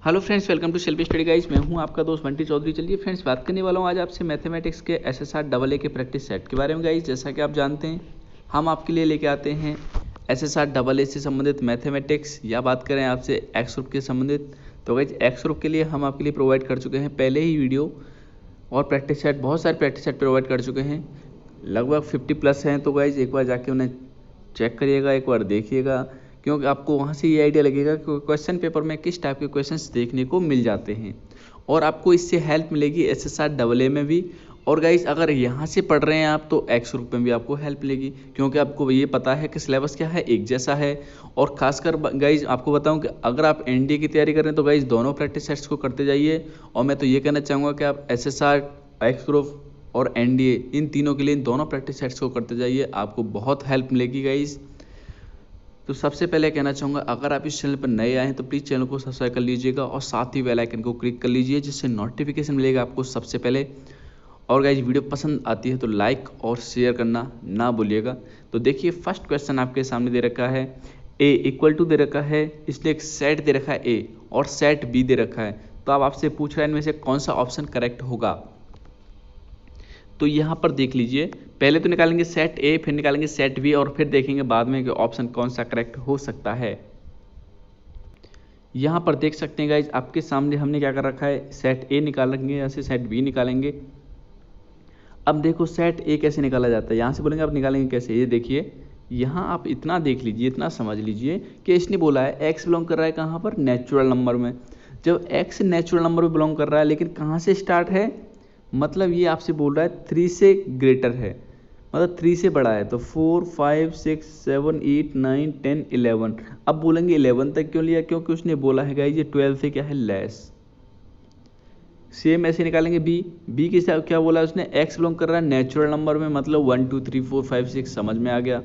Hello friends, welcome to self study guys. मैं हूं आपका दोस्त बंटी चौधरी। चलिए फ्रेंड्स, बात करने वाला हूं आज आपसे मैथमेटिक्स के SSR AA के प्रैक्टिस सेट के बारे में। गाइस, जैसा कि आप जानते हैं, हम आपके लिए लेके आते हैं SSR AA से संबंधित मैथमेटिक्स, या बात करें आपसे एक्स ग्रुप के संबंधित। तो गाइस, एक्स ग्रुप के लिए हम आपके लिए प्रोवाइड कर चुके हैं पहले ही वीडियो और प्रैक्टिस सेट, बहुत सारे प्रैक्टिस सेट प्रोवाइड कर चुके हैं, लगभग 50+ हैं। तो गाइस, एक बार जाके उन्हें चेक करिएगा, एक बार देखिएगा, क्योंकि आपको वहाँ से ये आइडिया लगेगा कि क्वेश्चन पेपर में किस टाइप के क्वेश्चंस देखने को मिल जाते हैं, और आपको इससे हेल्प मिलेगी SSR AA में भी। और गाइस, अगर यहाँ से पढ़ रहे हैं आप तो एक्स ग्रुप में भी आपको हेल्प मिलेगी, क्योंकि आपको ये पता है कि सिलेबस क्या है, एक जैसा है। और खासकर गाइस, आपको बताऊं कि अगर आप NDA की तैयारी कर रहे हैं तो गाइस दोनों प्रैक्टिस सेट्स को करते जाइए। और मैं तो ये कहना चाहूँगा कि आप SSR, एक्स ग्रुप और NDA, इन तीनों के लिए इन दोनों प्रैक्टिस सेट्स को करते जाइए, आपको बहुत हेल्प मिलेगी गाइस। तो सबसे पहले कहना चाहूँगा, अगर आप इस चैनल पर नए आए हैं तो प्लीज़ चैनल को सब्सक्राइब कर लीजिएगा और साथ ही बेल आइकन को क्लिक कर लीजिए, जिससे नोटिफिकेशन मिलेगा आपको सबसे पहले। और गाइस, वीडियो पसंद आती है तो लाइक और शेयर करना ना भूलिएगा। तो देखिए, फर्स्ट क्वेश्चन आपके सामने दे रखा है, A = दे रखा है, इसलिए एक सेट दे रखा है A और सेट B दे रखा है। तो अब आपसे पूछ रहा है इनमें से कौन सा ऑप्शन करेक्ट होगा। तो यहाँ पर देख लीजिए, पहले तो निकालेंगे सेट A, फिर निकालेंगे सेट B, और फिर देखेंगे बाद में कि ऑप्शन कौन सा करेक्ट हो सकता है। यहाँ पर देख सकते हैं गाइज, आपके सामने हमने क्या कर रखा है, सेट A निकालेंगे, यहाँ से सेट B निकालेंगे। अब देखो, सेट A कैसे निकाला जाता है, यहाँ से बोलेंगे आप निकालेंगे कैसे। ये देखिए, यहाँ आप इतना देख लीजिए, इतना समझ लीजिए कि इसने बोला है x बिलोंग कर रहा है कहाँ पर, नेचुरल नंबर में। जब x नेचुरल नंबर में बिलोंग कर रहा है, लेकिन कहाँ से स्टार्ट है, मतलब ये आपसे बोल रहा है 3 से ग्रेटर है, मतलब 3 से बड़ा है। तो 4, 5, 6, 7, 8, 9, 10, 11। अब बोलेंगे 11 तक क्यों लिया, क्योंकि उसने बोला है गाइस ये 12 से क्या है, लेस। सेम ऐसे निकालेंगे B के साथ क्या बोला है उसने, x बिलोंग कर रहा है नेचुरल नंबर में, मतलब 1, 2, 3, 4, 5, 6, समझ में आ गया।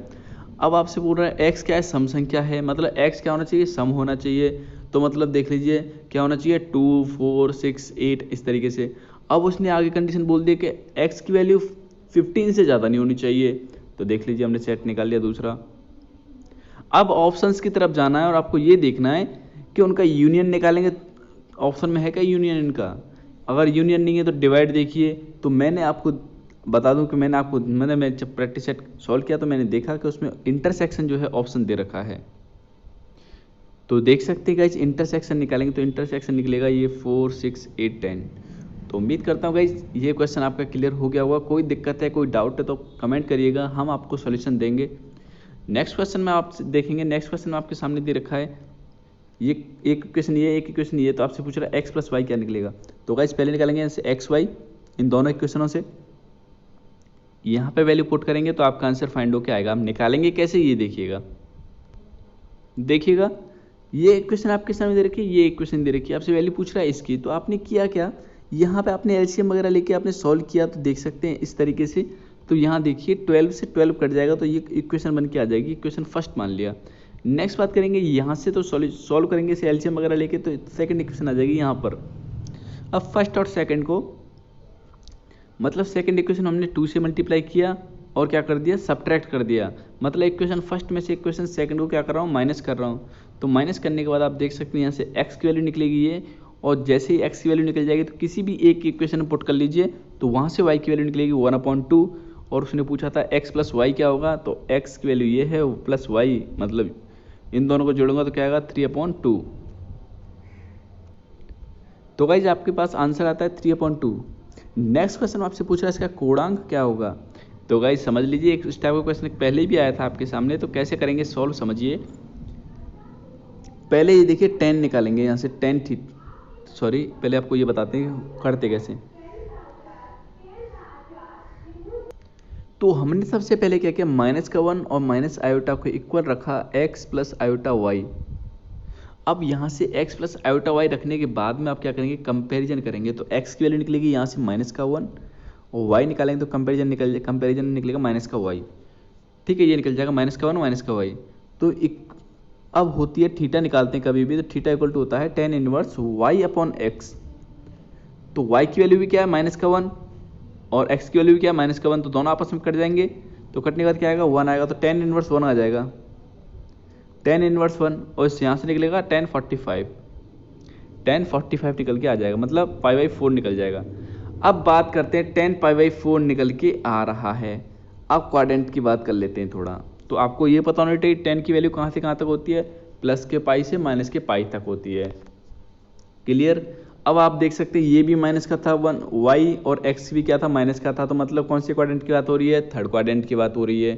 अब आपसे बोल रहा है x क्या है, सम संख्या है, मतलब x क्या होना चाहिए, सम होना चाहिए। तो मतलब देख लीजिए क्या होना चाहिए, 2, 4, 6, 8, इस तरीके से। अब उसने आगे कंडीशन बोल दी कि x की वैल्यू 15 से ज़्यादा नहीं होनी चाहिए। तो देख लीजिए, हमने सेट निकाल लिया दूसरा। अब ऑप्शंस की तरफ जाना है और आपको ये देखना है कि उनका यूनियन निकालेंगे, ऑप्शन में है क्या यूनियन इनका। अगर यूनियन नहीं है तो डिवाइड देखिए। तो मैंने आपको बता दूं कि मैं जब प्रैक्टिस सेट सॉल्व किया तो मैंने देखा कि उसमें इंटरसेक्शन जो है ऑप्शन दे रखा है। तो देख सकते हैं गाइस, इंटरसेक्शन निकालेंगे तो इंटरसेक्शन निकलेगा ये 4, 6, 8, 10। तो उम्मीद करता हूँ गाइस ये क्वेश्चन आपका क्लियर हो गया होगा। कोई दिक्कत है, कोई डाउट है तो कमेंट करिएगा, हम आपको सॉल्यूशन देंगे। नेक्स्ट क्वेश्चन में आप देखेंगे, नेक्स्ट क्वेश्चन आपके सामने दे रखा है, ये एक इक्वेशन ये, एक इक्वेशन ये। तो आपसे पूछ रहा है x + y क्या निकलेगा। तो गाइस, पहले निकालेंगे यहाँ x y, इन दोनों इक्वेशनों से यहाँ पे वैल्यू पुट करेंगे तो आपका आंसर फाइंड होके आएगा। हम निकालेंगे कैसे, ये देखिएगा, ये इक्वेशन आपके सामने दे रखी है, ये इक्वेशन दे रखी है, आपसे वैल्यू पूछ रहा है इसकी। तो आपने किया क्या, यहाँ पे आपने LCM वगैरह लेके आपने सॉल्व किया। तो देख सकते हैं इस तरीके से। तो यहाँ देखिए 12 से 12 कट जाएगा, तो ये इक्वेशन बन के आ जाएगी, इक्वेशन फर्स्ट मान लिया। नेक्स्ट बात करेंगे, यहाँ से तो सॉल्व करेंगे इसे LCM वगैरह लेके, तो सेकंड इक्वेशन आ जाएगी यहाँ पर। अब फर्स्ट और सेकंड को, मतलब सेकंड इक्वेशन हमने 2 से मल्टीप्लाई किया और क्या कर दिया, सब्ट्रैक्ट कर दिया। मतलब इक्वेशन फर्स्ट में से इक्वेशन सेकंड को क्या कर रहा हूँ, माइनस कर रहा हूँ। तो माइनस करने के बाद आप देख सकते हैं यहाँ से x की वैल्यू निकलेगी ये, और जैसे ही x की वैल्यू निकल जाएगी तो किसी भी एक इक्वेशन में पुट कर लीजिए, तो वहाँ से y की वैल्यू निकलेगी 1/2। और उसने पूछा था x + y क्या होगा, तो x की वैल्यू ये है, प्लस y, मतलब इन दोनों को जोड़ूंगा तो क्या आएगा, 3/2। तो गाइज, आपके पास आंसर आता है 3/2। नेक्स्ट क्वेश्चन आपसे पूछ रहा है इसका कोणांक क्या होगा। तो गाइज समझ लीजिए, एक इस टाइप का क्वेश्चन पहले भी आया था आपके सामने। तो कैसे करेंगे सॉल्व, समझिए। पहले ये देखिए 10 निकालेंगे यहाँ से, पहले आपको ये बताते हैं करते कैसे। तो हमने सबसे पहले क्या किया, -1 और -i को इक्वल रखा x + i। अब यहाँ से x + i रखने के बाद में आप क्या करेंगे, कंपैरिजन करेंगे। तो x की वैल्यू निकलेगी यहाँ से -1 और y निकालेंगे तो कंपैरिजन निकलेगा -y। ठीक है, ये निकल जाएगा -1 -y। तो अब होती है थीटा निकालते हैं कभी भी, तो थीटा = होता है tan 1 y/x। तो y की वैल्यू भी क्या है, -1, और x की वैल्यू भी क्या है, -1। तो दोनों आपस में कट जाएंगे, तो कटने के बाद क्या आएगा, 1 आएगा। तो tan 1 1 आ जाएगा, tan 1 1, और इससे यहाँ से निकलेगा tan 45। 1045 निकल के आ जाएगा, मतलब π/4 निकल जाएगा। अब बात करते हैं 10π/4 निकल के आ रहा है। अब क्वाड्रेंट की बात कर लेते हैं थोड़ा। तो आपको ये पता होना चाहिए 10 की वैल्यू कहाँ से कहाँ तक होती है, प्लस के पाई से माइनस के पाई तक होती है। क्लियर। अब आप देख सकते हैं ये भी माइनस का था 1, y और x भी क्या था, माइनस का था। तो मतलब कौन से क्वाड्रेंट की बात हो रही है, थर्ड क्वाड्रेंट की बात हो रही है।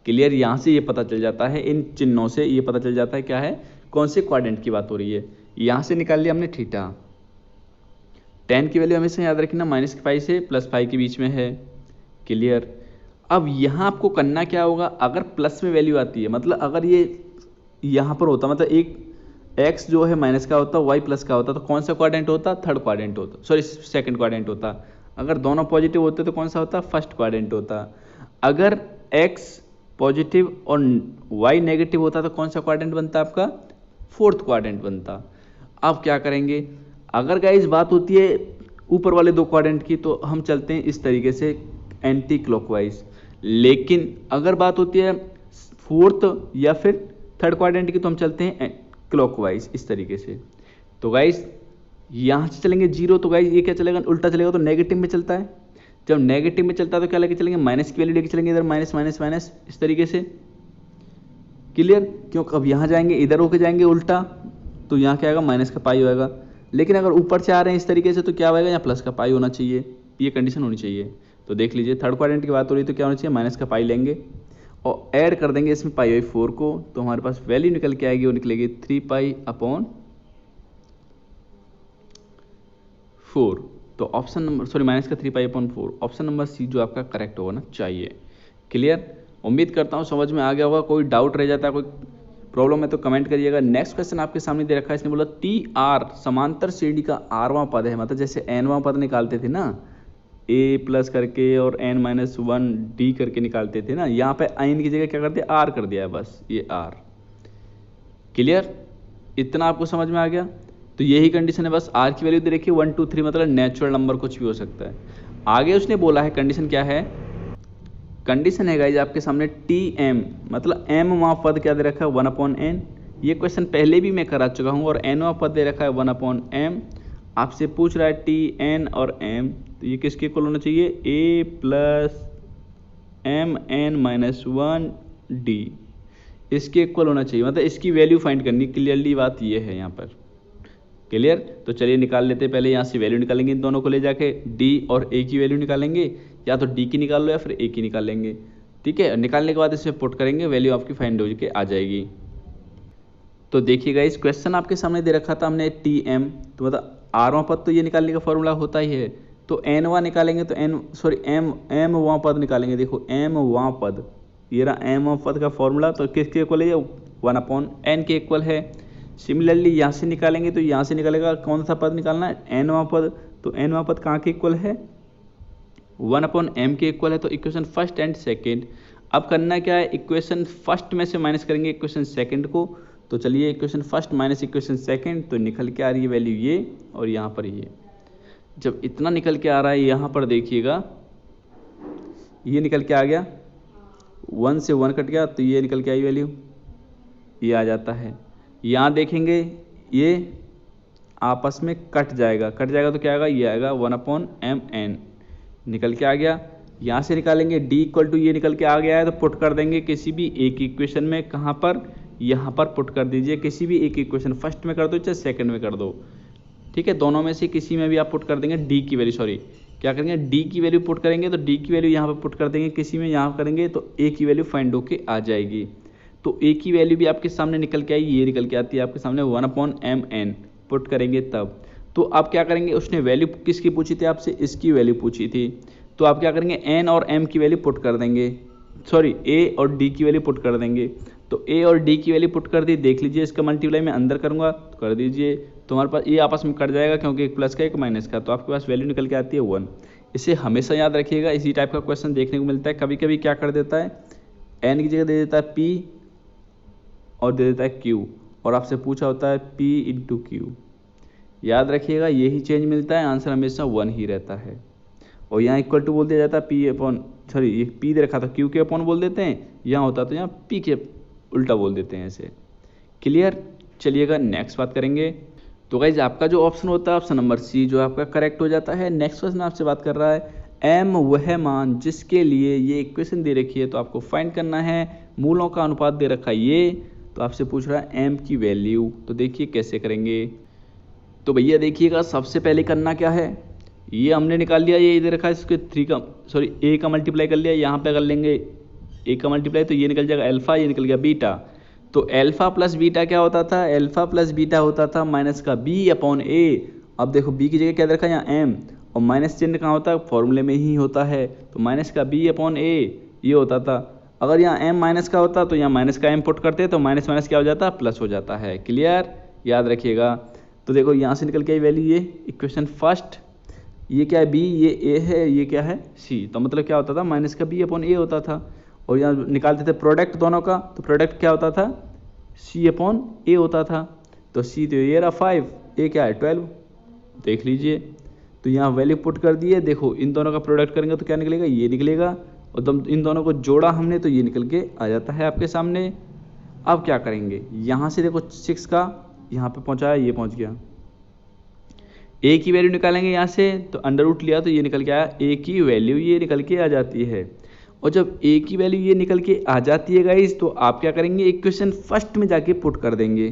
क्लियर। यहाँ से ये पता चल जाता है, इन चिन्हों से ये पता चल जाता है क्या है, कौन से क्वाड्रेंट की बात हो रही है। यहाँ से निकाल लिया हमने थीटा। 10 की वैल्यू हमेशा याद रखना माइनस के पाई से प्लस पाई के बीच में है। क्लियर। अब यहाँ आपको करना क्या होगा, अगर प्लस में वैल्यू आती है, मतलब अगर ये यहाँ पर होता, मतलब एक x जो है माइनस का होता, y प्लस का होता, तो कौन सा क्वाड्रेंट होता, थर्ड क्वाड्रेंट होता, सॉरी सेकंड क्वाड्रेंट होता। अगर दोनों पॉजिटिव होते तो कौन सा होता, फर्स्ट क्वाड्रेंट होता। अगर x पॉजिटिव और y नेगेटिव होता तो कौन सा क्वाड्रेंट बनता आपका, फोर्थ क्वाड्रेंट बनता। अब क्या करेंगे, अगर गाइस बात होती है ऊपर वाले दो क्वाड्रेंट की, तो हम चलते हैं इस तरीके से एंटी क्लॉकवाइज। लेकिन अगर बात होती है फोर्थ या फिर थर्ड क्वाड्रेंट की, तो हम चलते हैं क्लॉकवाइज इस तरीके से। तो गाइस यहाँ से चलेंगे 0, तो गाइस ये क्या चलेगा, उल्टा चलेगा, तो नेगेटिव में चलता है। जब नेगेटिव में चलता है तो क्या लेके चलेंगे, माइनस की वैल्यू लेके चलेंगे, इधर माइनस माइनस माइनस इस तरीके से। क्लियर। क्यों, अब यहाँ जाएंगे इधर होके जाएंगे उल्टा, तो यहाँ क्या आएगा, माइनस का पाई होएगा। लेकिन अगर ऊपर से आ रहे हैं इस तरीके से तो क्या होगा, यहाँ प्लस का पाई होना चाहिए, ये कंडीशन होनी चाहिए। तो देख लीजिए थर्ड क्वाड्रेंट की बात हो रही है तो क्या होना चाहिए, माइनस का पाई लेंगे और ऐड कर देंगे इसमें π/4 को, तो हमारे पास वैल्यू निकल के आएगी, वो निकलेगी 3π/4। तो ऑप्शन नंबर, सॉरी माइनस का 3π/4, ऑप्शन नंबर सी जो आपका करेक्ट होना चाहिए। क्लियर। उम्मीद करता हूँ समझ में आ गया होगा। कोई डाउट रह जाता है, कोई प्रॉब्लम है तो कमेंट करिएगा। नेक्स्ट क्वेश्चन आपके सामने दे रखा है, इसने बोला TR समांतर श्रेणी का rवां पद है, मतलब जैसे nवां पद निकालते थे ना, a प्लस करके और n-1 d करके निकालते थे ना, यहाँ पे n की जगह क्या करते r कर दिया है, बस ये r। क्लियर। इतना आपको समझ में आ गया। तो यही कंडीशन है, बस r की वैल्यू दे रखी है 1 2 3, मतलब नेचुरल नंबर कुछ भी हो सकता है। आगे उसने बोला है कंडीशन क्या है, कंडीशन है गाइज आपके सामने Tm, मतलब m वां पद क्या दे रखा है 1/n। ये क्वेश्चन पहले भी मैं करा चुका हूँ। और n वां पद दे रखा है 1/m। आपसे पूछ रहा है Tn और m, तो ये किसके इक्वल होना चाहिए, a प्लस mn-1d, इसके इक्वल होना चाहिए, मतलब इसकी वैल्यू फाइंड करनी। क्लियरली बात ये है यहाँ पर। क्लियर। तो चलिए निकाल लेते हैं। पहले यहाँ से वैल्यू निकालेंगे, इन दोनों को ले जाके d और a की वैल्यू निकालेंगे, या तो d की निकाल लो या फिर a की निकाल लेंगे। ठीक है। निकालने के बाद इसे पुट करेंगे, वैल्यू आपकी फाइंड हो के आ जाएगी। तो देखिएगा इस क्वेश्चन आपके सामने दे रखा था हमने Tm, तो मतलब rवां पद तो ये निकालने का फॉर्मूला होता ही है। तो nवां निकालेंगे तो m वां पद निकालेंगे। देखो m वां पद, ये रहा m वां पद का फॉर्मूला, तो किसके इक्वल है, 1/n के इक्वल है। सिमिलरली यहाँ से निकालेंगे, तो यहाँ से निकलेगा कौन सा पद निकालना है, n वां पद। तो n वां पद कहाँ के इक्वल है, 1/m के इक्वल है। तो इक्वेशन फर्स्ट एंड सेकेंड। अब करना क्या है, इक्वेशन फर्स्ट में से माइनस करेंगे इक्वेशन सेकेंड को। तो चलिए equation first minus equation second, तो निकल के आ रही है वैल्यू ये, और यहाँ पर ये। जब इतना निकल के आ रहा है, यहाँ पर देखिएगा ये निकल के आ गया, 1 से 1 कट गया, तो ये निकल के आई वैल्यू, ये आ जाता है। यहाँ देखेंगे ये आपस में कट जाएगा, तो क्या आएगा, ये आएगा 1/mn, निकल के आ गया। यहाँ से निकालेंगे d इक्वल टू, ये निकल के आ गया है, तो पुट कर देंगे किसी भी एक इक्वेशन में। कहाँ पर, यहाँ पर पुट कर दीजिए, किसी भी एक इक्वेशन, फर्स्ट में कर दो चाहे सेकंड में कर दो। ठीक है, दोनों में से किसी में भी आप पुट कर देंगे d की वैल्यू, सॉरी क्या करेंगे, d की वैल्यू पुट करेंगे, तो d की वैल्यू यहाँ पर पुट कर देंगे किसी में, यहाँ करेंगे तो a की वैल्यू फाइंड होके आ जाएगी। तो a की वैल्यू भी आपके सामने निकल के आई, ये निकल के आती है आपके सामने 1/mn, पुट करेंगे तब। तो आप क्या करेंगे, उसने वैल्यू किसकी पूछी थी आपसे, इसकी वैल्यू पूछी थी। तो आप क्या करेंगे, n और m की वैल्यू पुट कर देंगे, सॉरी a और d की वैल्यू पुट कर देंगे। तो a और d की वैल्यू पुट कर दी। देख लीजिए इसका मल्टीप्लाई मैं अंदर करूँगा, तो कर दीजिए, तो हमारे पास ये आपस में कट जाएगा, क्योंकि एक प्लस का एक माइनस का, तो आपके पास वैल्यू निकल के आती है 1। इसे हमेशा याद रखिएगा, इसी टाइप का क्वेश्चन देखने को मिलता है। कभी कभी क्या कर देता है, n की जगह दे देता है p और दे देता है q, और आपसे पूछा होता है p इंटू q। याद रखिएगा यही चेंज मिलता है, आंसर हमेशा 1 ही रहता है। और यहाँ इक्वल टू बोल दिया जाता है ये p दे रखा था q के अपॉन बोल देते हैं, यहाँ होता तो यहाँ p के उल्टा बोल देते हैं ऐसे। क्लियर। चलिएगा नेक्स्ट बात करेंगे। तो गाइज आपका जो ऑप्शन होता है ऑप्शन नंबर सी जो आपका करेक्ट हो जाता है। नेक्स्ट क्वेश्चन आपसे बात कर रहा है एम वह मान जिसके लिए ये इक्वेशन दे रखी है, तो आपको फाइंड करना है। मूलों का अनुपात दे रखा है ये, तो आपसे पूछ रहा है एम की वैल्यू। तो देखिए कैसे करेंगे। तो भैया देखिएगा सबसे पहले करना क्या है, ये हमने निकाल लिया, ये दे रखा है इसके ए का मल्टीप्लाई कर लिया, यहाँ पे कर लेंगे ए का मल्टीप्लाई, तो ये निकल जाएगा अल्फा, ये निकल गया बीटा। तो अल्फा प्लस बीटा क्या होता था, अल्फा प्लस बीटा होता था माइनस का बी अपॉन ए। अब देखो बी की जगह क्या दे रखा है यहाँ एम, और माइनस चिन्ह कहाँ होता है, फॉर्मूले में ही होता है, तो माइनस का बी अपॉन ए ये होता था। अगर यहाँ एम माइनस का होता तो यहाँ माइनस का एम पुट करते, तो माइनस माइनस क्या हो जाता, प्लस हो जाता है। क्लियर, याद रखिएगा। तो देखो यहाँ से निकल के आई वैल्यू, ये इक्वेशन फर्स्ट, ये क्या है बी, ये ए है, ये क्या है सी, तो मतलब क्या होता था माइनस का बी अपॉन ए होता था। और यहाँ निकालते थे प्रोडक्ट दोनों का, तो प्रोडक्ट क्या होता था सी अपॉन ए होता था। तो सी तो ये रहा 5, ए क्या है 12, देख लीजिए। तो यहाँ वैल्यू पुट कर दिए, देखो इन दोनों का प्रोडक्ट करेंगे तो क्या निकलेगा, ये निकलेगा, और इन दोनों को जोड़ा हमने तो ये निकल के आ जाता है आपके सामने। अब क्या करेंगे, यहाँ से देखो 6 का यहाँ पे पहुँचाया, ये पहुँच गया, ए की वैल्यू निकालेंगे यहाँ से, तो अंडर रूट लिया तो ये निकल के आया, ए की वैल्यू ये निकल के आ जाती है। और जब ए की वैल्यू ये निकल के आ जाती है गाइस, तो आप क्या करेंगे, इक्वेशन फर्स्ट में जाके पुट कर देंगे।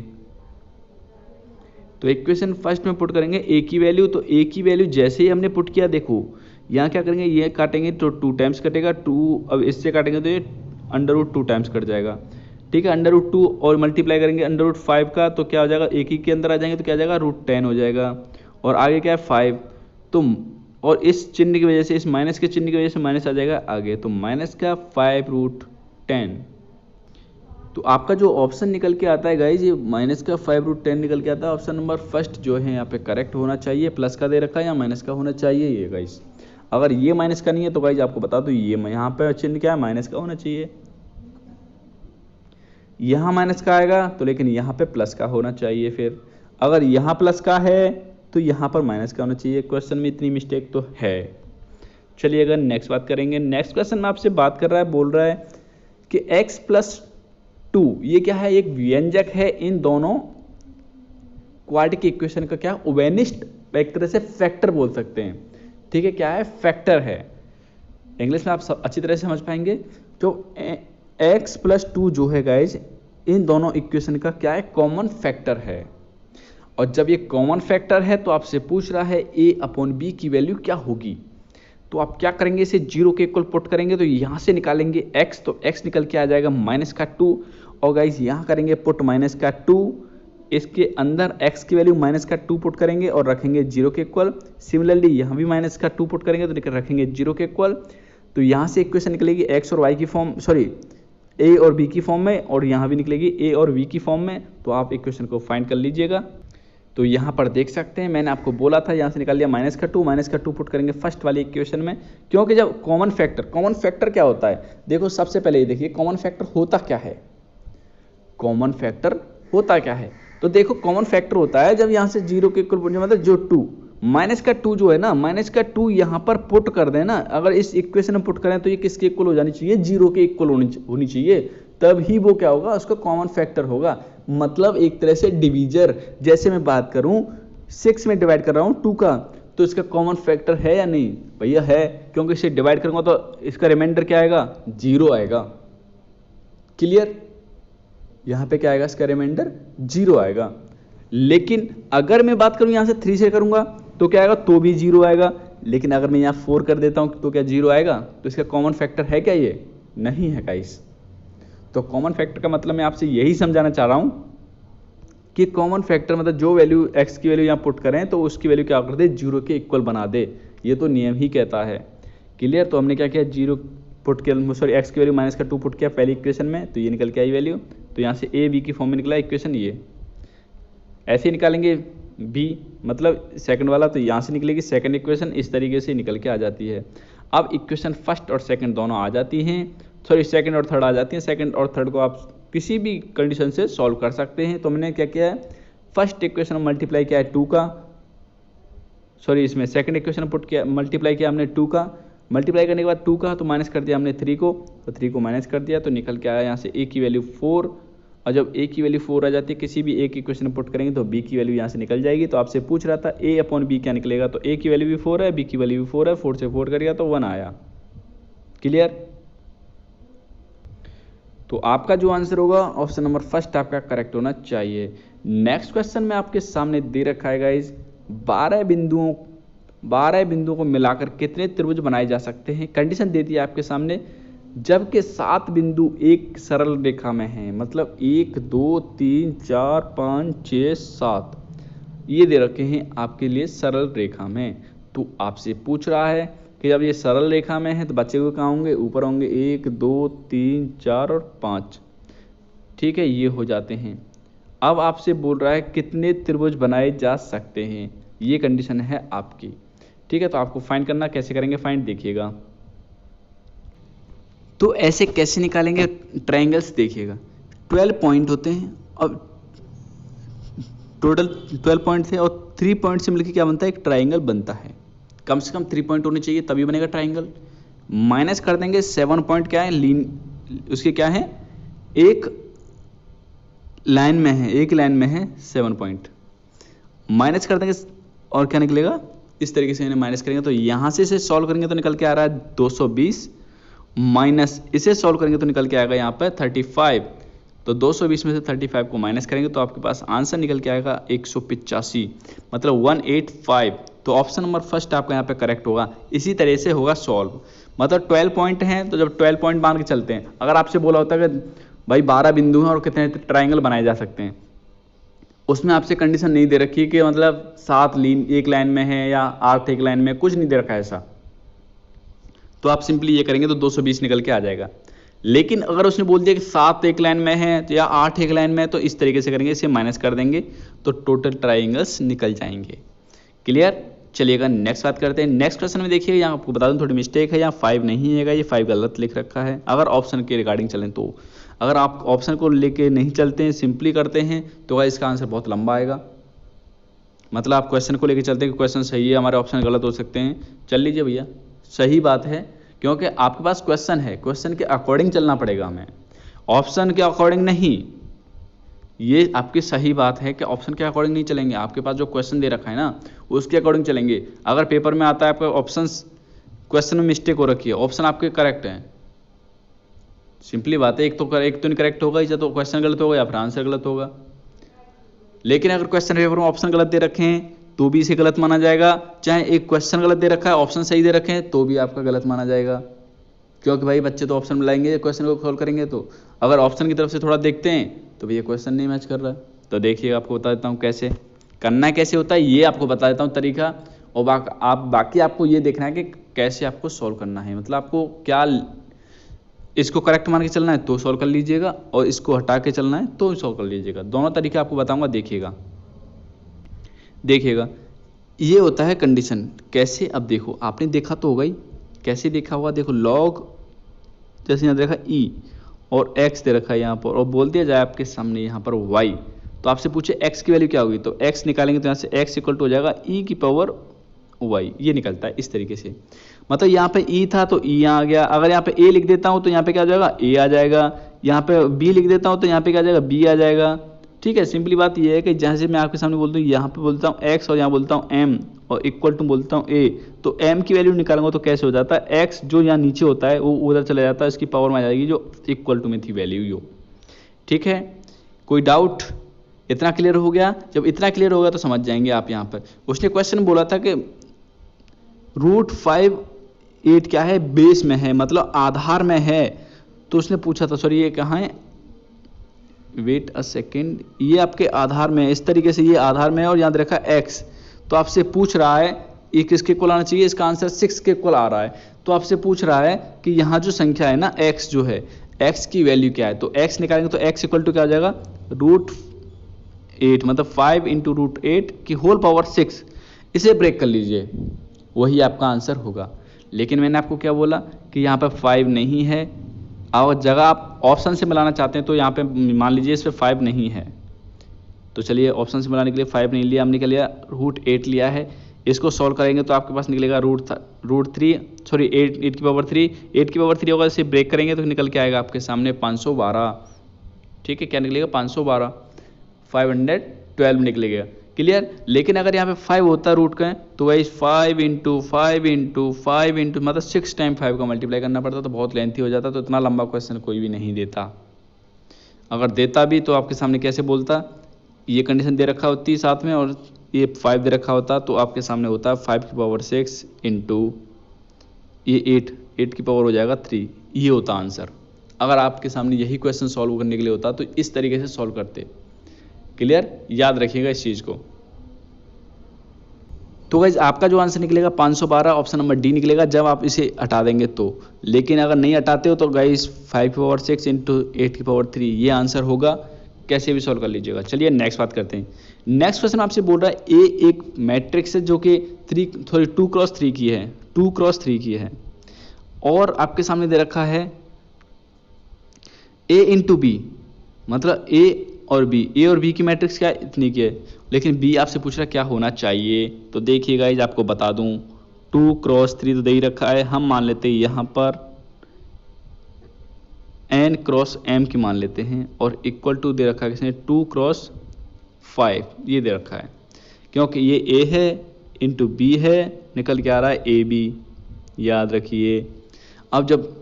तो इक्वेशन फर्स्ट में पुट करेंगे ए की वैल्यू, तो ए की वैल्यू जैसे ही हमने पुट किया, देखो यहाँ क्या करेंगे, ये काटेंगे तो 2 टाइम्स कटेगा 2, अब इससे काटेंगे तो ये अंडर रूट 2 टाइम्स कट जाएगा, ठीक है। अंडर रूट 2 और मल्टीप्लाई करेंगे अंडर रूट 5 का, तो क्या हो जाएगा, एक ही के अंदर आ जाएंगे तो क्या आ जाएगा, रूट 10 हो जाएगा। और आगे क्या है 5, तो और इस चिन्ह की वजह से, इस माइनस के चिन्ह की वजह से माइनस आ जाएगा आगे, तो माइनस का 5 रूट 10। तो आपका जो ऑप्शन निकल के आता है गाइज, ये माइनस का 5 रूट 10 निकल के आता है। ऑप्शन नंबर फर्स्ट जो है यहाँ पे करेक्ट होना चाहिए। प्लस का दे रखा है या माइनस का होना चाहिए ये गाइज। अगर ये माइनस का नहीं है तो गाइज आपको बता दो, ये यहाँ पे चिन्ह क्या है, माइनस का होना चाहिए। यहाँ माइनस का आएगा तो लेकिन यहाँ पे प्लस का होना चाहिए। फिर अगर यहाँ प्लस का है तो यहाँ पर माइनस का होना चाहिए। क्वेश्चन में इतनी मिस्टेक तो है। चलिए अगर नेक्स्ट बात करेंगे, नेक्स्ट क्वेश्चन में आपसे बात कर रहा है, बोल रहा है कि x प्लस 2 ये क्या है, एक व्यंजक है। इन दोनों क्वाड्रेटिक इक्वेशन का क्या ओवेनिस्ट, एक तरह से फैक्टर बोल सकते हैं, ठीक है। क्या है, फैक्टर है। इंग्लिश में आप सब अच्छी तरह से समझ पाएंगे। तो x प्लस 2 जो है गाइज, इन दोनों इक्वेशन का क्या है, कॉमन फैक्टर है। और जब ये कॉमन फैक्टर है तो आपसे पूछ रहा है a अपॉन बी की वैल्यू क्या होगी। तो आप क्या करेंगे, इसे 0 के इक्वल पुट करेंगे, तो यहाँ से निकालेंगे x, तो x निकल के आ जाएगा माइनस का 2। और गाइज यहाँ करेंगे पुट माइनस का 2, इसके अंदर x की वैल्यू माइनस का 2 पुट करेंगे और रखेंगे 0 के इक्वल। सिमिलरली यहाँ भी माइनस का 2 पुट करेंगे तो रखेंगे 0 के इक्वल। तो यहाँ से इक्वेशन निकलेगी x और y की फॉर्म, सॉरी a और b की फॉर्म में, और यहाँ भी निकलेगी a और v की फॉर्म में। तो आप इक्वेशन को फाइंड कर लीजिएगा। तो यहाँ पर देख सकते हैं, मैंने आपको बोला था यहाँ से निकाल लिया माइनस का 2 पुट करेंगे फर्स्ट वाली इक्वेशन में, क्योंकि जब कॉमन फैक्टर क्या होता है, देखो सबसे पहले ये देखिए कॉमन फैक्टर होता क्या है। कॉमन फैक्टर होता क्या है, तो देखो कॉमन फैक्टर होता है जब यहाँ से 0 के इक्वल, मतलब जो 2 माइनस का 2 जो है ना, माइनस का 2 यहाँ पर पुट कर देना। अगर इस इक्वेशन में पुट करें तो ये किसके इक्वल हो जानी चाहिए, 0 के इक्वल होनी चाहिए, तब ही वो क्या होगा, उसका कॉमन फैक्टर होगा। मतलब एक तरह से डिवीजर, जैसे मैं बात करूं 6 में डिवाइड कर रहा हूं 2 का, तो इसका कॉमन फैक्टर है या नहीं, भैया है, क्योंकि इसे डिवाइड करूंगा तो इसका रिमाइंडर क्या आएगा, 0 आएगा। क्लियर, यहां पे क्या आएगा, इसका रिमाइंडर 0 आएगा। लेकिन अगर मैं बात करूं यहां से 3 से करूंगा तो क्या आएगा, तो भी 0 आएगा। लेकिन अगर मैं यहाँ 4 कर देता हूं तो क्या 0 आएगा। तो इसका कॉमन फैक्टर है क्या, ये नहीं है गाइस। तो कॉमन फैक्टर का मतलब मैं आपसे यही समझाना चाह रहा हूं कि कॉमन फैक्टर मतलब जो वैल्यू x की वैल्यू यहाँ पुट करें तो उसकी वैल्यू क्या कर दे, 0 के इक्वल बना दे। ये तो नियम ही कहता है। क्लियर, तो हमने क्या किया, 0 पुट किया, सॉरी x की वैल्यू माइनस का 2 पुट किया पहली इक्वेशन में, तो ये निकल के आई वैल्यू। तो यहाँ से a b की फॉर्म में निकला इक्वेशन, ये ऐसे ही निकालेंगे b, मतलब सेकंड वाला, तो यहाँ से निकलेगी सेकंड इक्वेशन, इस तरीके से निकल के आ जाती है। अब इक्वेशन फर्स्ट और सेकंड दोनों आ जाती हैं, सॉरी सेकंड और थर्ड आ जाती हैं। सेकंड और थर्ड को आप किसी भी कंडीशन से सॉल्व कर सकते हैं। तो हमने क्या किया है, फर्स्ट इक्वेशन में मल्टीप्लाई किया है 2 का, सॉरी इसमें सेकंड इक्वेशन में पुट किया, मल्टीप्लाई किया हमने 2 का, मल्टीप्लाई करने के बाद 2 का तो माइनस कर दिया हमने 3 को, तो 3 को माइनस कर दिया, तो निकल के आया यहाँ से a की वैल्यू 4, और जब a की वैल्यू 4 आ जाती है, किसी भी a की क्वेश्चन पुट करेंगे तो b की वैल्यू यहाँ से निकल जाएगी। तो आपसे पूछ रहा था a अपॉन b क्या निकलेगा, तो a की वैल्यू भी 4 है, b की वैल्यू भी 4 है, 4 से 4 करिएगा तो 1 आया। क्लियर? तो आपका जो आंसर होगा ऑप्शन नंबर फर्स्ट आपका करेक्ट होना चाहिए। नेक्स्ट क्वेश्चन में आपके सामने दे रखा है गाइस, 12 बिंदुओं को मिलाकर कितने त्रिभुज बनाए जा सकते हैं। कंडीशन दे दी है आपके सामने, जबकि 7 बिंदु एक सरल रेखा में हैं, मतलब 1 2 3 4 5 6 7 ये दे रखे हैं आपके लिए सरल रेखा में। तो आपसे पूछ रहा है कि जब ये सरल रेखा में है तो बच्चे को कहाँ होंगे, ऊपर होंगे 1 2 3 4 और 5। ठीक है, ये हो जाते हैं। अब आपसे बोल रहा है कितने त्रिभुज बनाए जा सकते हैं, ये कंडीशन है आपकी। ठीक है, तो आपको फाइंड करना, कैसे करेंगे फाइंड देखिएगा। तो ऐसे कैसे निकालेंगे ट्रायंगल्स, देखिएगा 12 पॉइंट होते हैं और टोटल 12 पॉइंट थे और 3 पॉइंट से मिलकर क्या बनता है, एक ट्रायंगल बनता है। कम से कम 3 पॉइंट होने चाहिए तभी बनेगा ट्रायंगल। माइनस कर देंगे 7 पॉइंट, क्या है उसके क्या है, एक लाइन में है 7 पॉइंट, माइनस कर देंगे और क्या निकलेगा, इस तरीके से इन्हें माइनस करेंगे तो यहां से इसे सॉल्व करेंगे तो निकल के आ रहा है 220, माइनस इसे सॉल्व करेंगे तो निकल के आएगा यहाँ पर 35। तो 220 में से 35 को माइनस करेंगे तो आपके पास आंसर निकल के आएगा 185, मतलब 185। तो ऑप्शन नंबर फर्स्ट आपका यहाँ पे करेक्ट होगा। इसी तरह से होगा सॉल्व, मतलब 12 पॉइंट हैं तो जब 12 पॉइंट मान के चलते हैं। अगर आपसे बोला होता है कि भाई 12 बिंदु हैं और कितने ट्रायंगल बनाए जा सकते हैं, उसमें आपसे कंडीशन नहीं दे रखी कि मतलब 7 एक लाइन में है या 8 एक लाइन में, कुछ नहीं दे रखा है ऐसा। तो आप सिंपली ये करेंगे तो 220 निकल के आ जाएगा। लेकिन अगर उसने बोल दिया कि 7 एक लाइन में है तो या 8 एक लाइन में है, तो इस तरीके से करेंगे, इसे माइनस कर देंगे तो टोटल ट्रायंगल्स निकल जाएंगे। क्लियर? चलिएगा नेक्स्ट बात करते हैं। नेक्स्ट क्वेश्चन में देखिए, यहाँ आपको बता दूं थोड़ी मिस्टेक है, यहाँ 5 नहीं है, ये 5 गलत लिख रखा है। अगर ऑप्शन के रिगार्डिंग चलें तो, अगर आप ऑप्शन को लेके नहीं चलते हैं, सिंपली करते हैं तो इसका आंसर बहुत लंबा आएगा। मतलब आप क्वेश्चन को लेके चलते हैं कि क्वेश्चन सही है, हमारे ऑप्शन गलत हो सकते हैं, चल लीजिए भैया, सही बात है, क्योंकि आपके पास क्वेश्चन है, क्वेश्चन के अकॉर्डिंग चलना पड़ेगा हमें, ऑप्शन के अकॉर्डिंग नहीं। ये आपकी सही बात है कि ऑप्शन के अकॉर्डिंग नहीं चलेंगे, आपके पास जो क्वेश्चन दे रखा है ना उसके अकॉर्डिंग चलेंगे। अगर पेपर में आता है आपका ऑप्शंस, क्वेश्चन में मिस्टेक हो रखी है, ऑप्शन आपके करेक्ट हैं, सिंपली बात है, एक तो नहीं करेक्ट होगा, या तो क्वेश्चन गलत होगा या फिर आंसर गलत होगा। लेकिन अगर क्वेश्चन पेपर में ऑप्शन गलत दे रखे हैं तो भी इसे गलत माना जाएगा, चाहे एक क्वेश्चन गलत दे रखा है ऑप्शन सही दे रखे हैं तो भी आपका गलत माना जाएगा, क्योंकि भाई बच्चे तो ऑप्शन मिलाएंगे क्वेश्चन को सॉल्व करेंगे। तो अगर ऑप्शन की तरफ से थोड़ा देखते हैं तो भैया क्वेश्चन नहीं मैच कर रहा है। तो देखिए आपको बता देता हूँ कैसे करना, कैसे होता है ये आपको बता देता हूँ तरीका, और बाकी आपको ये देखना है कि कैसे आपको सॉल्व करना है। मतलब आपको क्या इसको करेक्ट मान के चलना है तो सॉल्व कर लीजिएगा, और इसको हटा के चलना है तो सॉल्व कर लीजिएगा। दोनों तरीके आपको बताऊंगा, देखिएगा ये होता है कंडीशन। कैसे? अब देखो, आपने देखा तो होगा ही, कैसे देखा होगा, देखो लॉग, जैसे यहाँ देखा e और x दे रखा है यहाँ पर, और बोल दिया जाए आपके सामने यहाँ पर y, तो आपसे पूछे x की वैल्यू क्या होगी, तो x निकालेंगे तो यहाँ से x इक्वल टू हो जाएगा e की पावर y, ये निकलता है इस तरीके से। मतलब यहाँ पे e था तो e यहाँ आ गया, अगर यहाँ पे a लिख देता हूँ तो यहाँ पे क्या आ जाएगा, a आ जाएगा, यहाँ पे b लिख देता हूँ तो यहाँ पे क्या आ जाएगा, b आ जाएगा। ठीक है, सिंपली बात ये है कि जैसे मैं आपके सामने बोलता हूँ, यहाँ पे बोलता हूँ x और यहाँ बोलता हूँ m और इक्वल टू बोलता हूँ a, तो m की वैल्यू निकालूंगा तो कैसे हो जाता है, x जो यहाँ नीचे होता है वो उधर चला जाता है, इसकी पावर में आ जाएगी जो इक्वल टू में थी वैल्यू यो। ठीक है, कोई डाउट? इतना क्लियर हो गया? जब इतना क्लियर होगा तो समझ जाएंगे आप। यहाँ पर उसने क्वेश्चन बोला था कि √5 क्या है, बेस में है, मतलब आधार में है। तो उसने पूछा था, सॉरी ये कहाँ है, वेट अ सेकेंड, ये आपके आधार में है, इस तरीके से ये आधार में है और याद रखा x। तो आपसे पूछ रहा है ये किसके इक्वल आना चाहिए, इसका आंसर 6 के इक्वल आ रहा है। तो आपसे पूछ रहा है कि यहाँ जो संख्या है ना x जो है, x की वैल्यू क्या है, तो x निकालेंगे तो x इक्वल टू क्या आ जाएगा, √8, मतलब 5 इंटू √8 की होल पावर 6। इसे ब्रेक कर लीजिए, वही आपका आंसर होगा। लेकिन मैंने आपको क्या बोला कि यहाँ पर 5 नहीं है, और जगह आप ऑप्शन से मिलाना चाहते हैं तो यहाँ पे मान लीजिए इस पर 5 नहीं है, तो चलिए ऑप्शन से मिलाने के लिए 5 नहीं लिया हमने, क्या लिया, √8 लिया है। इसको सॉल्व करेंगे तो आपके पास निकलेगा √8 की पावर 3 होगा, इसे ब्रेक करेंगे तो निकल के आएगा आपके सामने 512। ठीक है, क्या निकलेगा 512, 512 निकलेगा। क्लियर। लेकिन अगर यहाँ पे 5 होता रूट का तो वही 5 इंटू 5 इंटू 5 इंटू मतलब 6 टाइम 5 का मल्टीप्लाई करना पड़ता, तो बहुत लेंथी हो जाता, तो इतना लंबा क्वेश्चन कोई भी नहीं देता। अगर देता भी तो आपके सामने कैसे बोलता, ये कंडीशन दे रखा होती साथ में और ये 5 दे रखा होता, तो आपके सामने होता है 5 की पावर 6 इंटू ये 8 की पावर हो जाएगा 3, ये होता आंसर। अगर आपके सामने यही क्वेश्चन सॉल्व करने के लिए होता तो इस तरीके से सॉल्व करते। क्लियर, याद रखिएगा इस चीज़ को। तो गाइज आपका जो आंसर निकलेगा 512 ऑप्शन नंबर डी निकलेगा, जब आप इसे हटा देंगे तो। लेकिन अगर नहीं हटाते हो तो गाइज 5 की पावर 6 इंटू 8 की पावर 3 ये आंसर होगा, कैसे भी सॉल्व कर लीजिएगा। चलिए नेक्स्ट बात करते हैं। नेक्स्ट क्वेश्चन आपसे बोल रहा है ए एक मैट्रिक्स है जो कि 2x3 की है, 2x3 की है, और आपके सामने दे रखा है ए इंटू बी, मतलब ए और बी की मैट्रिक्स क्या इतनी की है, लेकिन बी आपसे पूछ रहा है क्या होना चाहिए। तो देखिए गाइज आपको बता दूं 2x3 तो दे ही रखा है, हम मान लेते हैं यहाँ पर n क्रॉस m की मान लेते हैं, और इक्वल टू दे रखा है किसने 2x5 ये दे रखा है, क्योंकि ये a है इंटू बी है, निकल के आ रहा है ए बी, याद रखिए। अब जब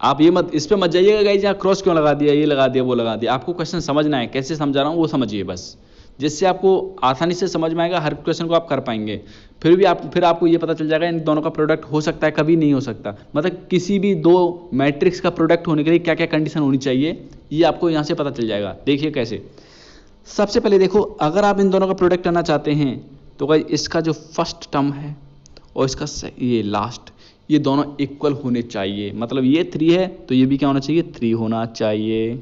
आप ये मत इस पे मत जाइएगा गाइस यहाँ क्रॉस क्यों लगा दिया, ये लगा दिया वो लगा दिया, आपको क्वेश्चन समझना है, कैसे समझा रहा हूँ वो समझिए बस, जिससे आपको आसानी से समझ में आएगा, हर क्वेश्चन को आप कर पाएंगे। फिर आपको ये पता चल जाएगा इन दोनों का प्रोडक्ट हो सकता है, कभी नहीं हो सकता, मतलब किसी भी दो मैट्रिक्स का प्रोडक्ट होने के लिए क्या क्या कंडीशन होनी चाहिए ये आपको यहाँ से पता चल जाएगा। देखिए कैसे, सबसे पहले देखो अगर आप इन दोनों का प्रोडक्ट करना चाहते हैं तो गाइस इसका जो फर्स्ट टर्म है और इसका ये लास्ट, ये दोनों इक्वल होने चाहिए, मतलब ये 3 है तो ये भी क्या होना चाहिए 3 होना चाहिए,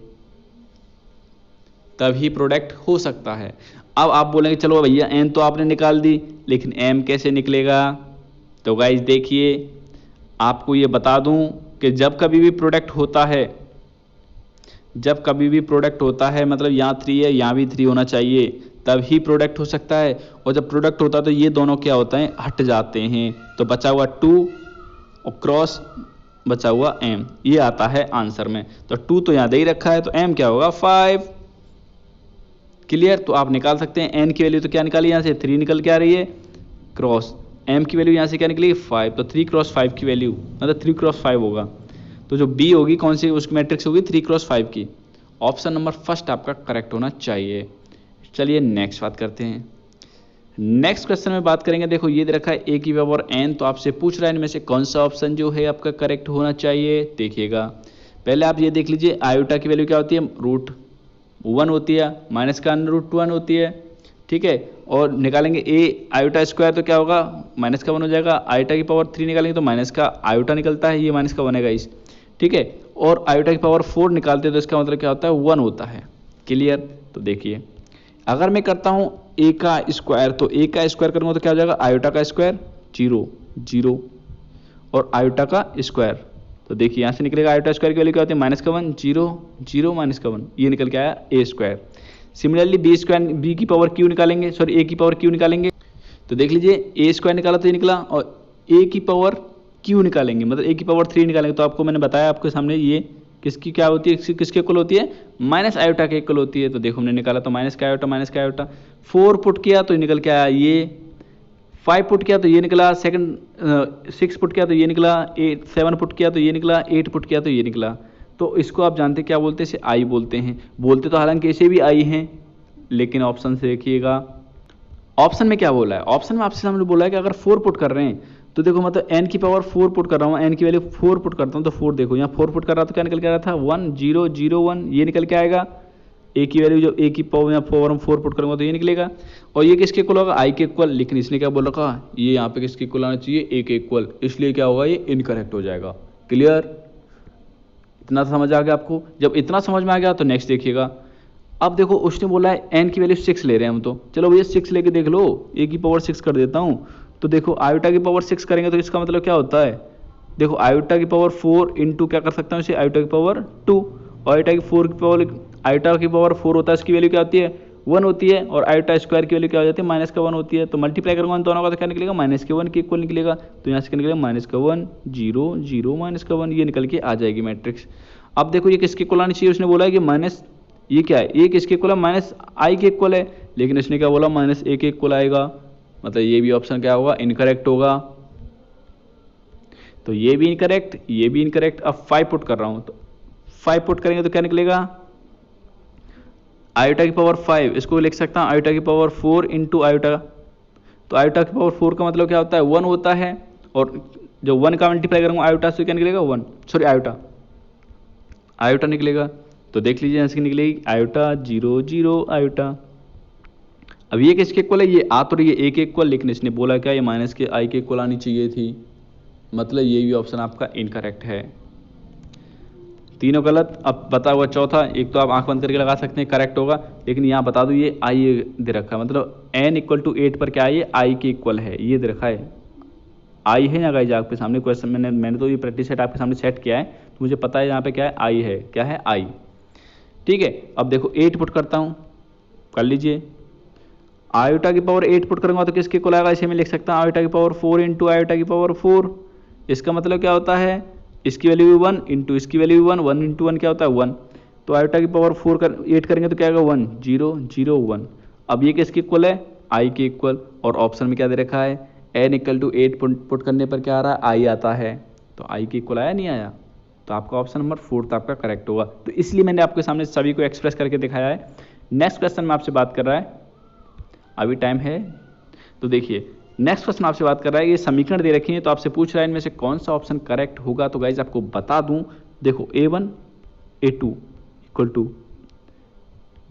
तभी प्रोडक्ट हो सकता है। अब आप बोलेंगे चलो भैया n तो आपने निकाल दी, लेकिन m कैसे निकलेगा। तो गाइस देखिए आपको ये बता दूं कि जब कभी भी प्रोडक्ट होता है, मतलब यहाँ 3 है यहाँ भी 3 होना चाहिए, तभी प्रोडक्ट हो सकता है। और जब प्रोडक्ट होता है तो ये दोनों क्या होता है हट जाते हैं, तो बचा हुआ 2 और क्रॉस बचा हुआ m, ये आता है आंसर में। तो 2 तो यहाँ दे ही रखा है, तो m क्या होगा 5। क्लियर, तो आप निकाल सकते हैं n की वैल्यू तो क्या निकाली यहाँ से 3 निकल के आ रही है, क्रॉस m की वैल्यू यहाँ से क्या निकलेगी 5, तो 3 क्रॉस 5 की वैल्यू मतलब 3 क्रॉस 5 होगा। तो जो b होगी कौन सी उसकी मैट्रिक्स होगी 3 क्रॉस 5 की, ऑप्शन नंबर फर्स्ट आपका करेक्ट होना चाहिए। चलिए नेक्स्ट बात करते हैं। नेक्स्ट क्वेश्चन में बात करेंगे, देखो ये दे रखा है a की पावर n, तो आपसे पूछ रहा है इनमें से कौन सा ऑप्शन जो है आपका करेक्ट होना चाहिए। देखिएगा पहले आप ये देख लीजिए आयोटा की वैल्यू क्या होती है √1 होती है, माइनस का √1 होती है, ठीक है। और निकालेंगे a आयोटा स्क्वायर तो क्या होगा माइनस का 1 हो जाएगा, आयोटा की पावर 3 निकालेंगे तो माइनस का आयोटा निकलता है, ये माइनस का 1 है गाइस, ठीक है। और आयोटा की पावर 4 निकालते हैं तो इसका मतलब क्या होता है 1 होता है। क्लियर, तो देखिए अगर मैं करता हूँ a का स्क्वायर, तो a का स्क्वायर करूँगा तो क्या हो जाएगा आयोटा का स्क्वायर 0 0 और आयोटा का स्क्वायर, तो देखिए यहाँ से निकलेगा आयोटा स्क्वायर की वैल्यू क्या होती है माइनस का 1 0 0 माइनस का 1, ये निकल के आया a स्क्वायर। सिमिलरली b की पावर q निकालेंगे, सॉरी a की पावर q निकालेंगे, तो देख लीजिए a स्क्वायर निकाला तो ये निकला, और a की पावर q निकालेंगे मतलब a की पावर 3 निकालेंगे, तो आपको मैंने बताया आपके सामने ये किसकी क्या होती है, किसके इक्वल होती है माइनस आयोटा के इक्वल होती है। तो देखो हमने निकाला तो माइनस का आयोटा 4 पुट किया तो निकल के आया ये, 5 पुट किया तो ये निकला, सेकंड 6 पुट किया तो ये निकला, 7 पुट किया तो ये निकला, 8 पुट किया तो ये निकला। तो इसको आप जानते क्या बोलते हैं, इसे आई बोलते हैं, बोलते तो हालांकि इसे भी आई हैं, लेकिन ऑप्शन से देखिएगा ऑप्शन में क्या बोला है, ऑप्शन में आपसे सामने बोला है कि अगर 4 पुट कर रहे हैं तो देखो मतलब n की पावर 4 पुट कर रहा हूँ, n की वैल्यू 4 पुट करता हूँ तो 4 देखो यहाँ 4 पुट कर रहा था, क्या निकल के आ रहा था 1 0 0 1, ये निकल के आएगा। a की वैल्यू जो a की पावर यहाँ 4 पुट करूँगा तो ये निकलेगा, और ये किसके इक्वल होगा i के इक्वल, लेकिन इसने क्या बोल रखा ये यहाँ पे किसके इक्वल आना चाहिए a के इक्वल, इसलिए क्या होगा ये इनकरेक्ट हो जाएगा। क्लियर, इतना समझ आ गया आपको। जब इतना समझ में आ गया तो नेक्स्ट देखिएगा। अब देखो उसने बोला है n की वैल्यू 6 ले रहे हैं हम, तो चलो भैया 6 लेके देख लो, a की पावर 6 कर देता हूँ। तो देखो आयोटा की पावर 6 करेंगे तो इसका मतलब क्या होता है, देखो आयोटा की पावर 4 इंटू क्या कर सकता हूँ इसे आयोटा की पावर 2, और आयोटा की पावर 4 होता है, इसकी वैल्यू क्या होती है 1 होती है, और आयोटा स्क्वायर की वैल्यू क्या हो जाती है माइनस का 1 होती है। तो मल्टीप्लाई करूँगा इन दोनों का तो क्या निकलेगा माइनस के 1 के इक्वल निकलेगा, तो यहाँ से क्या निकलेगा माइनस का 1 0 0 माइनस का 1, ये निकल के आ जाएगी मैट्रिक्स। अब देखो ये किसके इक्वल आनी चाहिए, उसने बोला है कि माइनस ये क्या है, ए किसके इक्वल है, माइनस आई के इक्वल है, लेकिन इसने क्या बोला माइनस ए के इक्वल आएगा, मतलब ये भी ऑप्शन क्या होगा, इनकरेक्ट होगा। तो ये भी इनकरेक्ट, ये भी इनकरेक्ट। अब 5 पुट कर रहा हूं, तो 5 पुट करेंगे तो क्या निकलेगा, आयोटा की पावर 5, इसको लिख सकता हूं आयोटा की पावर 4 इंटू आयोटा। तो आयोटा की पावर 4 का मतलब क्या होता है, 1 होता है, और जो 1 का मल्टीप्लाई करूंगा आयोटा से क्या निकलेगा, 1, सॉरी आयोटा, आयोटा निकलेगा। तो देख लीजिए ऐसे निकलेगी आयोटा 0 0 आयोटा। अब ये किसके इक्वल है, ये आ तो रही है ए के इक्वल, लेकिन इसने बोला क्या, ये माइनस के आई के इक्वल आनी चाहिए थी, मतलब ये भी ऑप्शन आपका इनकरेक्ट है। तीनों गलत। अब बता हुआ चौथा, एक तो आप आंख बंद करके लगा सकते हैं करेक्ट होगा, लेकिन यहाँ बता दो ये आई दे रखा है, मतलब n इक्वल टू 8 पर क्या है, ये आई के इक्वल है, ये दे रखा है। आई है ना गाइज आपके सामने क्वेश्चन, मैंने तो ये प्रैक्टिस सेट आपके सामने सेट किया है, तो मुझे पता है यहाँ पे क्या है, आई है, क्या है, आई। ठीक है, अब देखो 8 पुट करता हूँ, कर लीजिए। आयोटा की पावर 8 पुट करूंगा तो किसके इक्वल आएगा, इसे मैं लिख सकता हूँ आयोटा की पावर 4 इंटू आयोटा की पावर 4। इसका मतलब क्या होता है, इसकी वैल्यू भी 1 इंटू इसकी वैल्यू भी 1, 1 इंटू 1 क्या होता है 1। तो आयोटा की पावर 8 करेंगे तो क्या आएगा 1 0 0 1। अब ये किसके इक्वल है, आई के इक्वल, और ऑप्शन में क्या दे रखा है, n इक्वल टू 8 पुट करने पर क्या आ रहा है, आई आता है। तो आई के इक्वल आया नहीं आया, तो आपका ऑप्शन नंबर 4 आपका करेक्ट होगा। तो इसलिए मैंने आपके सामने सभी को एक्सप्रेस करके दिखाया है। नेक्स्ट क्वेश्चन में आपसे बात कर रहा है, अभी टाइम है, तो देखिए नेक्स्ट क्वेश्चन आपसे बात कर रहा है, ये समीकरण दे रखी है, तो आपसे पूछ रहा है इनमें से कौन सा ऑप्शन करेक्ट होगा। तो गाइज आपको बता दूं, देखो a1 a2 equal to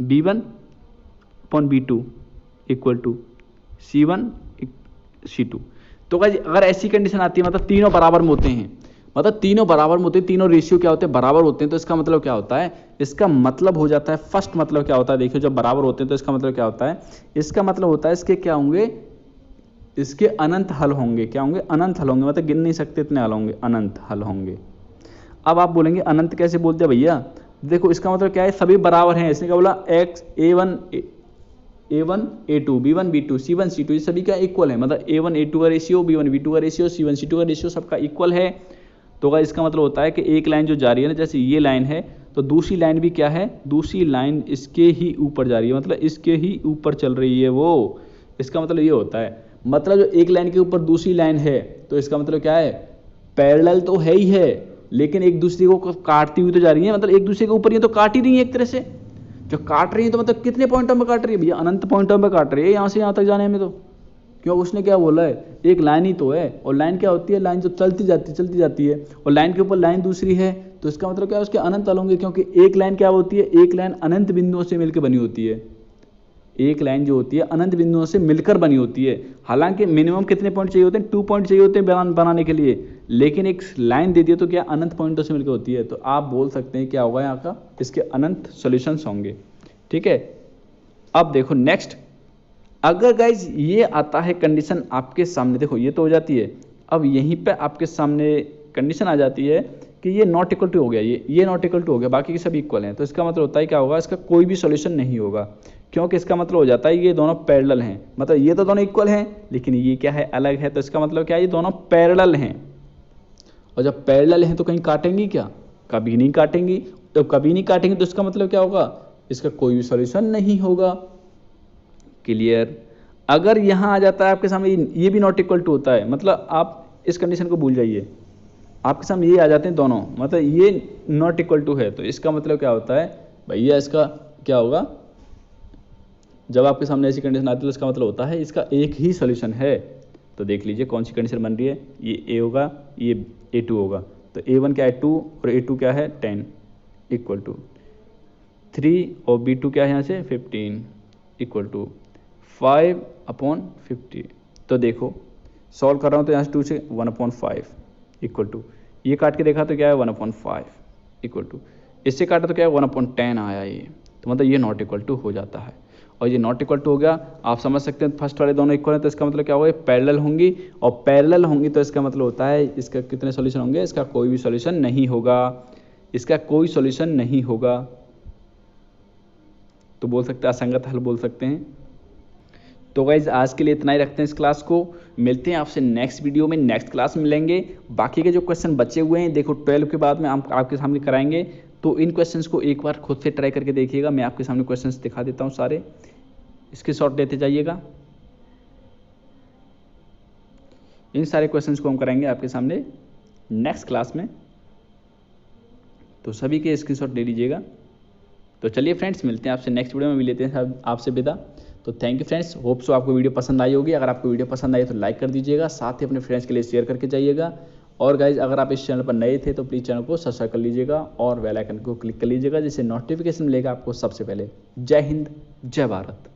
b1 upon b2 equal to c1 c2। तो गाइज अगर ऐसी कंडीशन आती है, मतलब तीनों बराबर में होते हैं, मतलब तीनों बराबर में होते हैं, तीनों रेशियो क्या होते हैं, बराबर होते हैं, तो इसका मतलब क्या होता है, इसका मतलब हो जाता है, फर्स्ट मतलब क्या होता है, देखिए जब बराबर होते हैं तो इसका मतलब क्या होता है, इसका मतलब होता है इसके क्या होंगे, इसके अनंत हल होंगे, क्या होंगे, अनंत हल होंगे, मतलब गिन नहीं सकते इतने हल होंगे, अनंत हल होंगे। अब आप बोलेंगे अनंत कैसे बोलते हैं भैया, देखो इसका मतलब क्या है, सभी बराबर हैं, इसने क्या बोला, x a1 a2 b1 b2 c1 c2 ये सभी क्या इक्वल है, मतलब a1 a2 का रेशियो b1 b2 का रेशियो c1 c2 का रेशियो सबका इक्वल है। तो इसका मतलब होता है कि एक लाइन जो जा रही है ना, जैसे ये लाइन है, तो दूसरी लाइन भी क्या है, दूसरी लाइन इसके ही ऊपर जा रही है, मतलब इसके ही ऊपर चल रही है वो। इसका मतलब ये होता है, मतलब जो एक लाइन के ऊपर दूसरी लाइन है, तो इसका मतलब क्या है, पैरेलल तो है ही है, लेकिन एक दूसरे को काटती हुई तो जा रही है, मतलब एक दूसरे के ऊपर ये तो काट ही रही है एक तरह से। जो काट रही है तो मतलब कितने पॉइंटों में काट रही है भैया, अनंत पॉइंटों में काट रही है, यहाँ से यहाँ तक जाने में। तो क्यों, उसने क्या बोला है, एक लाइन ही तो है, और लाइन क्या होती है, लाइन जो चलती जाती है, और लाइन के ऊपर लाइन दूसरी है, तो इसका मतलब क्या है, उसके अनंत हल होंगे, क्योंकि एक लाइन क्या होती है, एक लाइन अनंत बिंदुओं से मिलकर बनी होती है, एक लाइन जो होती है अनंत बिंदुओं से मिलकर बनी होती है। हालांकि मिनिमम कितने पॉइंट चाहिए होते हैं, 2 पॉइंट चाहिए होते हैं बनाने के लिए, लेकिन एक लाइन दे दी तो क्या अनंत पॉइंटों से मिलकर होती है। तो आप बोल सकते हैं क्या होगा यहाँ का, इसके अनंत सॉल्यूशंस होंगे। ठीक है, अब देखो नेक्स्ट, अगर गाइज ये आता है कंडीशन आपके सामने, देखो ये तो हो जाती है, अब यहीं पे आपके सामने कंडीशन आ जाती है कि ये नॉट इक्वल टू हो गया, ये नॉट इक्वल टू हो गया, बाकी के सभी इक्वल हैं, तो इसका मतलब होता है क्या होगा, इसका कोई भी सॉल्यूशन नहीं होगा, क्योंकि इसका मतलब हो जाता है ये दोनों पैरेलल हैं, मतलब ये तो दोनों इक्वल हैं, लेकिन ये क्या है, अलग है। तो इसका मतलब क्या है, ये दोनों पैरेलल हैं, और जब पैरेलल हैं तो कहीं काटेंगी क्या, कभी नहीं काटेंगी। तो कभी नहीं काटेंगे तो इसका मतलब क्या होगा, इसका कोई भी सॉल्यूशन नहीं होगा। क्लियर। अगर यहाँ आ जाता है आपके सामने ये भी नॉट इक्वल टू होता है, मतलब आप इस कंडीशन को भूल जाइए, आपके सामने ये आ जाते हैं दोनों, मतलब ये नॉट इक्वल टू है, तो इसका मतलब क्या होता है भैया, इसका क्या होगा, जब आपके सामने ऐसी कंडीशन आती है तो इसका मतलब होता है इसका एक ही सॉल्यूशन है। तो देख लीजिए कौन सी कंडीशन बन रही है, ये ए होगा, ये a2 होगा, तो a1 क्या है 2 और a2 क्या है 10 इक्वल टू 3 और b2 क्या है यहाँ से 15 इक्वल टू 5/50। तो देखो सॉल्व कर रहा हूँ तो यहाँ से 2 से 1/5 इक्वल टू, ये काट के देखा तो क्या है 1/5 इक्वल टू, इससे काटा तो क्या है 1/10 आया ये, तो मतलब ये नॉट इक्वल टू हो जाता है। और ये नॉट इक्वल टू हो गया, आप समझ सकते हैं फर्स्ट वाले दोनों इक्वल हैं, तो इसका मतलब क्या होगा, पैरेलल होंगी, और पैरेलल होंगी तो इसका मतलब होता है इसका कितने सॉल्यूशन होंगे, इसका कोई भी सॉल्यूशन नहीं होगा, इसका कोई सॉल्यूशन नहीं होगा। तो बोल सकते हैं असंगत हल बोल सकते हैं। तो गाइज आज के लिए इतना ही रखते हैं इस क्लास को, मिलते हैं आपसे नेक्स्ट वीडियो में, नेक्स्ट क्लास में मिलेंगे। बाकी के जो क्वेश्चन बचे हुए हैं देखो 12 के बाद में हम आपके सामने कराएंगे, तो इन क्वेश्चंस को एक बार खुद से ट्राई करके देखिएगा। मैं आपके सामने क्वेश्चंस दिखा देता हूँ सारे, इसके शॉट लेते जाइएगा। इन सारे क्वेश्चंस को हम कराएंगे आपके सामने नेक्स्ट क्लास में, तो सभी के स्क्रीनशॉट ले लीजिएगा। तो चलिए फ्रेंड्स, मिलते हैं आपसे नेक्स्ट वीडियो में, मिल लेते हैं आपसे विदा। तो thank you friends, hope so आपको वीडियो पसंद आई होगी। अगर आपको वीडियो पसंद आई तो लाइक कर दीजिएगा, साथ ही अपने फ्रेंड्स के लिए शेयर करके जाइएगा। और गाइज, अगर आप इस चैनल पर नए थे तो प्लीज़ चैनल को सब्सक्राइब कर लीजिएगा और बेल आइकन को क्लिक कर लीजिएगा, जिससे नोटिफिकेशन मिलेगा आपको सबसे पहले। जय हिंद, जय भारत।